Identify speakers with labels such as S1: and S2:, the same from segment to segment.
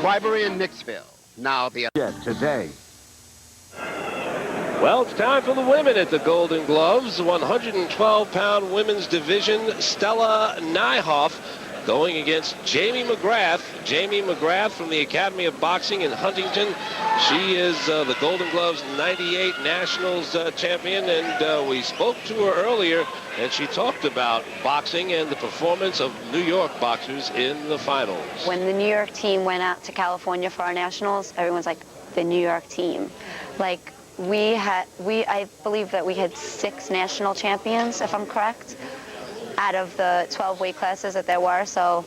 S1: Rivalry in Knicksville. Now the
S2: today.
S3: Well, it's time for the women at the Golden Gloves. 112-pound women's division. Stella Nijhof going against Jamie McGrath. Jamie McGrath from the Academy of Boxing in Huntington. She is the Golden Gloves 98 Nationals champion, and we spoke to her earlier, and she talked about boxing and the performance of New York boxers in the finals.
S4: When the New York team went out to California for our nationals, everyone's like, the New York team. Like, I believe that we had 6 national champions, if I'm correct, out of the 12 weight classes that there were, so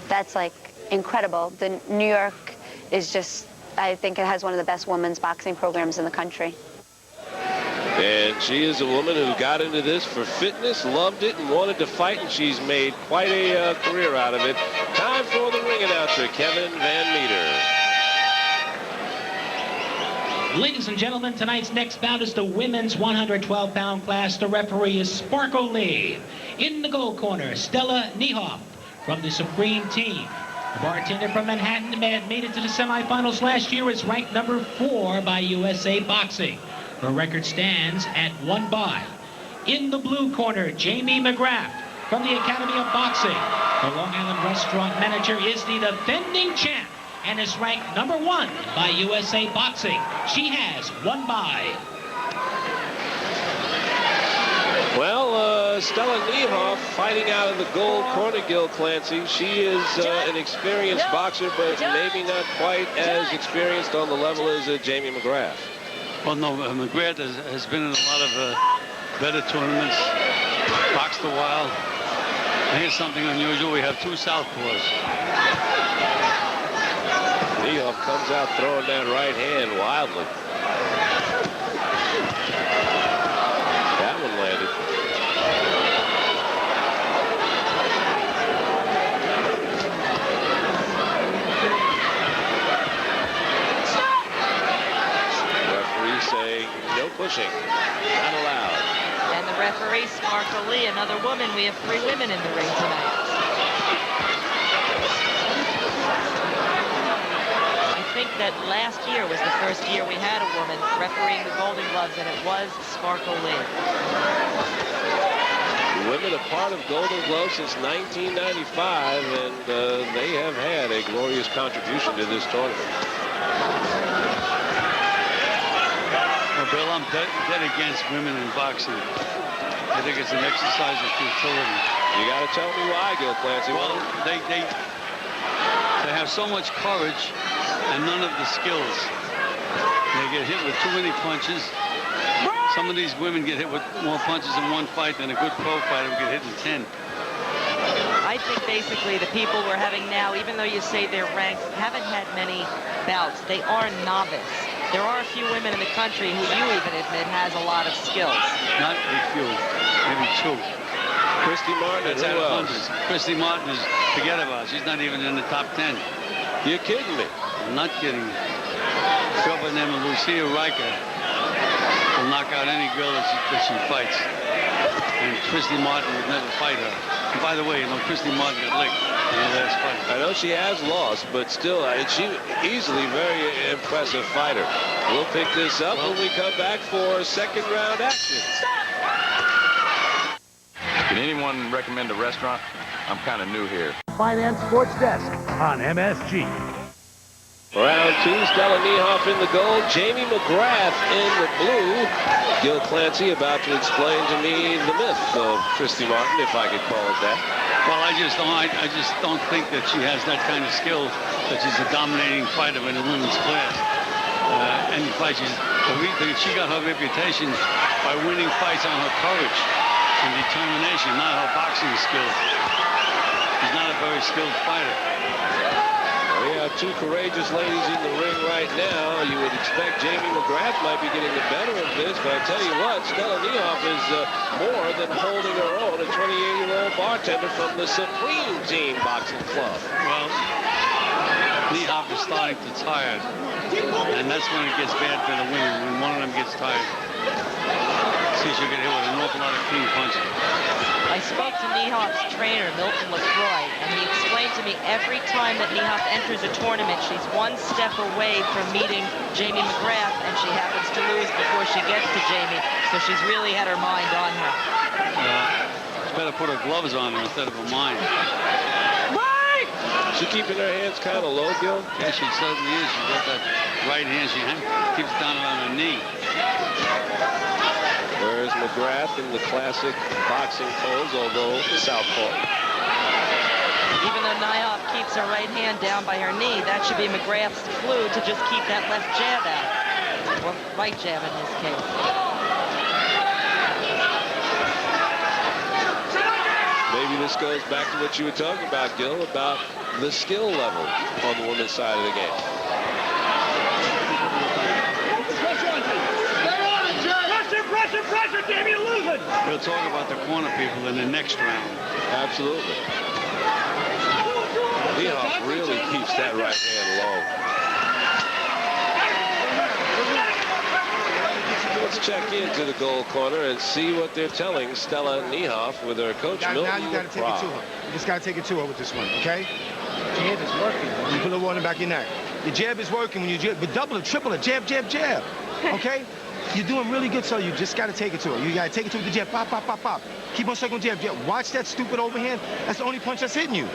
S4: that's like incredible. The New York is just, I think it has one of the best women's boxing programs in the country.
S3: And she is a woman who got into this for fitness, loved it, and wanted to fight, and she's made quite a career out of it. Time for the ring announcer, Kevin Van Meter.
S5: Ladies and gentlemen, tonight's next bout is the women's 112-pound class. The referee is Sparkle Lee. In the gold corner, Stella Nijhof from the Supreme Team. The bartender from Manhattan made it to the semifinals last year. Is ranked number 4 by USA Boxing. Her record stands at 1 bye. In the blue corner, Jamie McGrath from the Academy of Boxing. The Long Island restaurant manager is the defending champ and is ranked number 1 by USA Boxing. She has 1 bye.
S3: Well, Stella Nijhof fighting out of the gold corner, Gil Clancy. She is an experienced boxer, but maybe not quite as experienced on the level as Jamie McGrath.
S6: Well, no, McGrath has been in a lot of better tournaments, boxed a while. And here's something unusual. We have 2 southpaws.
S3: Nijhof comes out throwing that right hand wildly. That one landed. Referee saying no pushing, not allowed.
S7: And the referee, Sparkle Lee, another woman. We have 3 women in the ring tonight. I think that last year was the first year we had a woman refereeing the Golden Gloves, and it was Sparkle Lee.
S3: Women a part of Golden Gloves since 1995, and they have had a glorious contribution to this tournament.
S6: Well, Bill, I'm dead against women in boxing. I think it's an exercise of futility.
S3: You got to tell me why, Gil Clancy.
S6: Well, they have so much courage and none of the skills. They get hit with too many punches. Some of these women get hit with more punches in one fight than a good pro fighter would get hit in 10.
S7: I think basically the people we're having now, even though you say they're ranked, haven't had many bouts. They are novice. There are a few women in the country who you even admit has a lot of skills.
S6: Not a few, maybe 2.
S3: Christy Martin,
S6: that's out of hundreds. Christy Martin is, forget about it. She's not even in the top 10.
S3: You're kidding me.
S6: I'm not kidding you. A girl by the name of Lucia Riker will knock out any girl that she fights. And Christy Martin would never fight her. And by the way, you know, Christy Martin got licked in the last fight.
S3: I know she has lost, but still, she's easily very impressive fighter. We'll pick this up when we come back for second round action.
S8: Can anyone recommend a restaurant? I'm kind of new here.
S2: Finance Sports Desk on MSG.
S3: Round 2, Stella Nijhof in the gold, Jamie McGrath in the blue. Gil Clancy about to explain to me the myth of Christy Martin, if I could call it that.
S6: Well, I just don't think that she has that kind of skill, that she's a dominating fighter in the women's class. Any fight she got her reputation by winning fights on her courage and determination, not her boxing skills. She's not a very skilled fighter.
S3: We have 2 courageous ladies in the ring right now. You would expect Jamie McGrath might be getting the better of this, but I tell you what, Stella Nijhof is more than holding her own. A 28-year-old bartender from the Supreme Team Boxing Club.
S6: Well, Nijhof is starting to tire, and that's when it gets bad for the women, when one of them gets tired. see she'll get hit with an awful lot of clean punches.
S7: I spoke to Nijhof's trainer, Milton LaCroix, and he explained to me every time that Nijhof enters a tournament, she's one step away from meeting Jamie McGrath, and she happens to lose before she gets to Jamie, so she's really had her mind on her.
S6: She better put her gloves on her instead of her mind.
S3: She keeping her hands kind of low, Gil?
S6: Yeah, she certainly is. She's got that right hand. She keeps it down on her knee.
S3: Whereas McGrath in the classic boxing pose, although southpaw.
S7: Even though Nijhof keeps her right hand down by her knee, that should be McGrath's clue to just keep that left jab out. Or right jab in this case.
S3: Maybe this goes back to what you were talking about, Gil, about the skill level on the women's side of the game.
S9: Pressure, Jamie, you're losing.
S6: We'll talk about the corner people in the next round.
S3: Absolutely. Nijhof really keeps that right hand low. Let's check into the goal corner and see what they're telling Stella Nijhof with her coach, Milton
S10: Now you got to take it to her. You just got to take it to her with this one, okay? Jab is working. You put a water in the back of your neck. Your jab is working when you jab, but double it, triple it, jab, jab, jab. Okay? You're doing really good, so you just got to take it to her. You got to take it to her with the jab, pop, pop, pop, pop. Keep on circling jab, jab. Watch that stupid overhand. That's the only punch that's hitting you.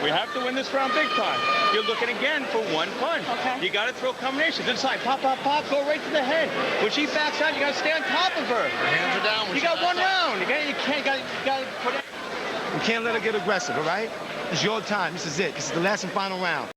S9: We have to win this round big time. You're looking again for one punch. Okay. You got to throw combinations inside. Pop, pop, pop. Go right to the head. When she backs out, you got to stay on top of her. Her hands are down. You got one round. You got to put it.
S10: You can't let her get aggressive, all right? It's your time. This is it. This is the last and final round.